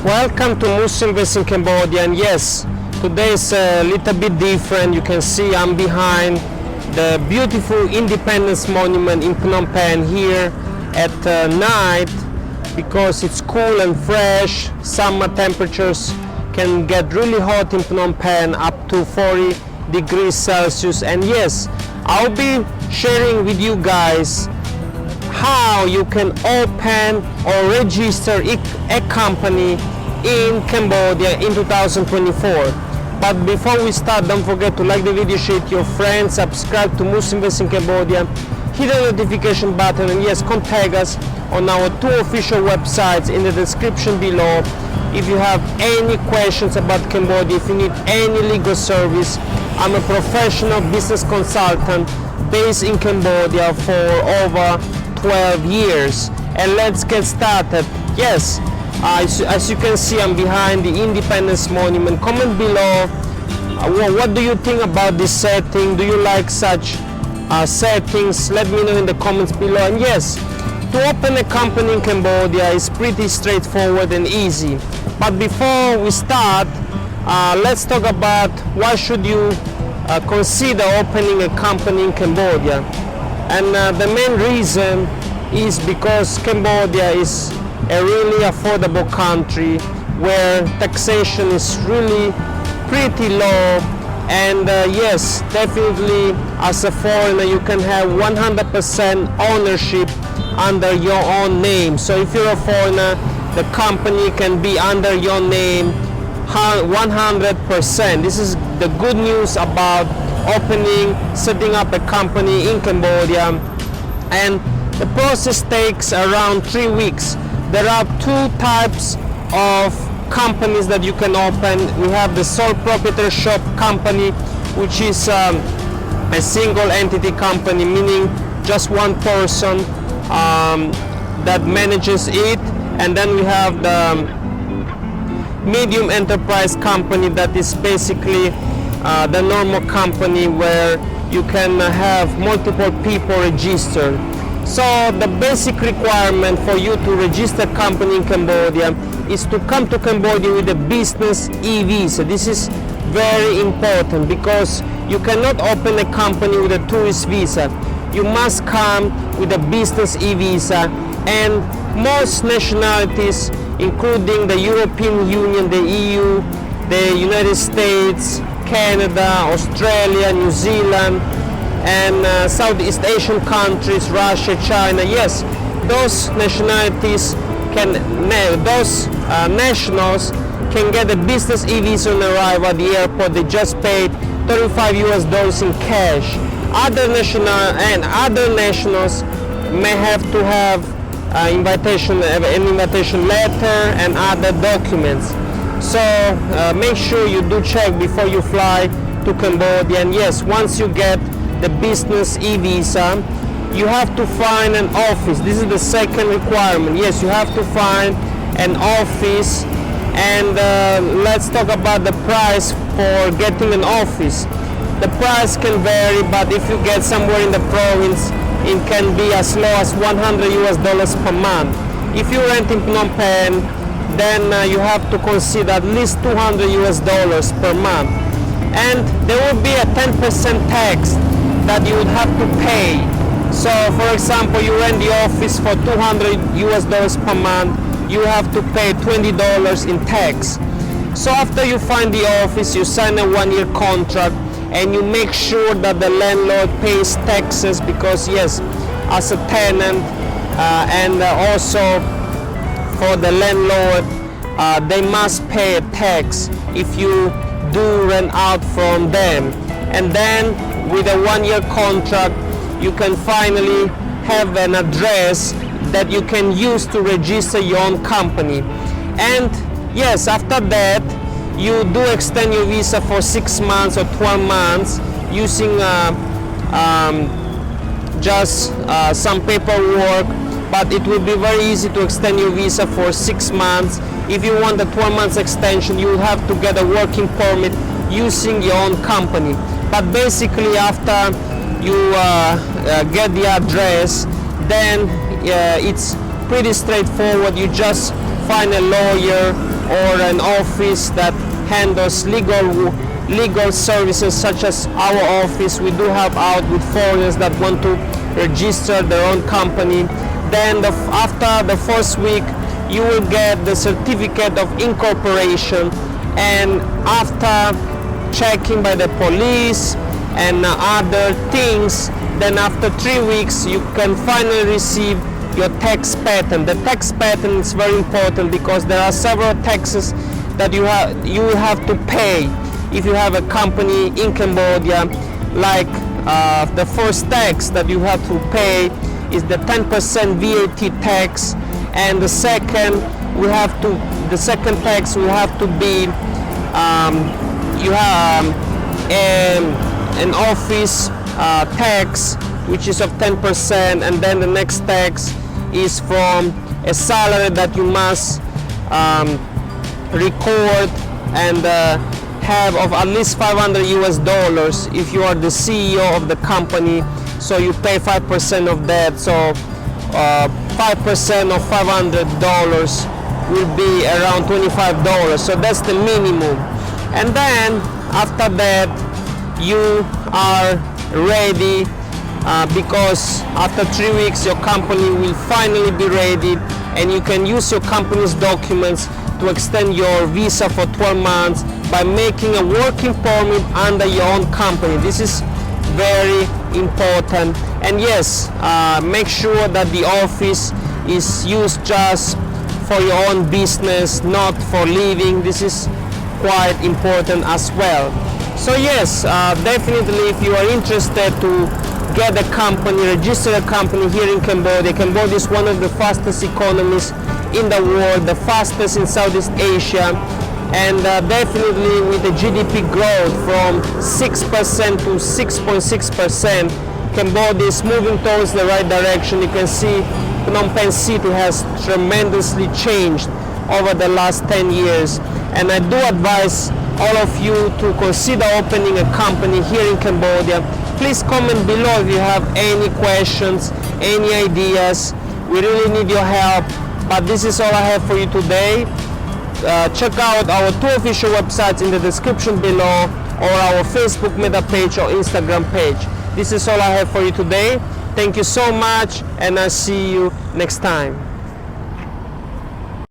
Welcome to Mustoinvesting Cambodia, and yes, today is a little bit different. You can see I'm behind the beautiful Independence Monument in Phnom Penh here at night because it's cool and fresh. Summer temperatures can get really hot in Phnom Penh, up to 40 degrees Celsius. And yes, I'll be sharing with you guys how you can open or register a company in Cambodia in 2024. But before we start, don't forget to like the video, share it to your friends, subscribe to Mustoinvesting Cambodia, hit the notification button, and yes, contact us on our two official websites in the description below. If you have any questions about Cambodia, if you need any legal service, I'm a professional business consultant based in Cambodia for over 12 years. And let's get started. Yes, as you can see, I'm behind the Independence Monument. Comment below, what do you think about this setting? Do you like such settings? Let me know in the comments below. And yes, to open a company in Cambodia is pretty straightforward and easy. But before we start, let's talk about why should you consider opening a company in Cambodia. And the main reason is because Cambodia is a really affordable country where taxation is really pretty low. And yes, definitely as a foreigner you can have 100% ownership under your own name. So if you're a foreigner, the company can be under your name 100%. This is the good news about setting up a company in Cambodia. And the process takes around 3 weeks. There are two types of companies that you can open. We have the sole proprietorship company, which is a single entity company, meaning just one person that manages it. And then we have the medium enterprise company, that is basically the normal company where you can have multiple people registered. So the basic requirement for you to register a company in Cambodia is to come to Cambodia with a business e-visa. This is very important because you cannot open a company with a tourist visa. You must come with a business e-visa, and most nationalities, including the European Union, the EU, the United States, Canada, Australia, New Zealand, and Southeast Asian countries, Russia, China, yes, those nationalities nationals can get a business e-visa on arrival at the airport. They just pay $35 in cash. Other nationals may have to have an invitation letter and other documents. So make sure you do check before you fly to Cambodia. And yes, once you get the business e-visa, you have to find an office. This is the second requirement. Yes, you have to find an office. And let's talk about the price for getting an office. The price can vary, but if you get somewhere in the province, it can be as low as $100 per month. If you rent in Phnom Penh, then you have to consider at least $200 per month. And there will be a 10% tax that you would have to pay. So for example, you rent the office for $200 per month, you have to pay $20 in tax. So after you find the office, you sign a 1-year contract, and you make sure that the landlord pays taxes, because yes, as a tenant and also for the landlord, they must pay a tax if you do rent out from them. And then with a 1-year contract, you can finally have an address that you can use to register your own company. And yes, after that, you do extend your visa for 6 months or 12 months using just some paperwork, but it will be very easy to extend your visa for 6 months. If you want a 12 months extension, you will have to get a working permit using your own company. But basically, after you get the address, then it's pretty straightforward. You just find a lawyer or an office that handles legal services such as our office. We do help out with foreigners that want to register their own company. Then after the first week, you will get the certificate of incorporation, and after checking by the police and other things, then after 3 weeks you can finally receive your tax pattern. The tax pattern is very important because there are several taxes that you will have to pay if you have a company in Cambodia. Like the first tax that you have to pay is the 10% VAT tax, and the second tax will have to be you have an office tax, which is of 10%, and then the next tax is from a salary that you must record and have of at least $500 if you are the CEO of the company. So you pay 5% of that. So 5% of $500 will be around $25. So that's the minimum. And then after that, you are ready because after 3 weeks your company will finally be ready, and you can use your company's documents to extend your visa for 12 months by making a working permit under your own company. This is very important. And yes, make sure that the office is used just for your own business, not for living. This is quite important as well. So yes, definitely if you are interested to get a company, register a company here in Cambodia. Cambodia is one of the fastest economies in the world, the fastest in Southeast Asia, and definitely with the GDP growth from 6% to 6.6%, Cambodia is moving towards the right direction. You can see Phnom Penh City has tremendously changed over the last 10 years, and I do advise all of you to consider opening a company here in Cambodia. Please comment below if you have any questions, any ideas. We really need your help. But this is all I have for you today. Check out our 2 official websites in the description below, or our Facebook meta page or Instagram page. This is all I have for you today. Thank you so much, and I'll see you next time.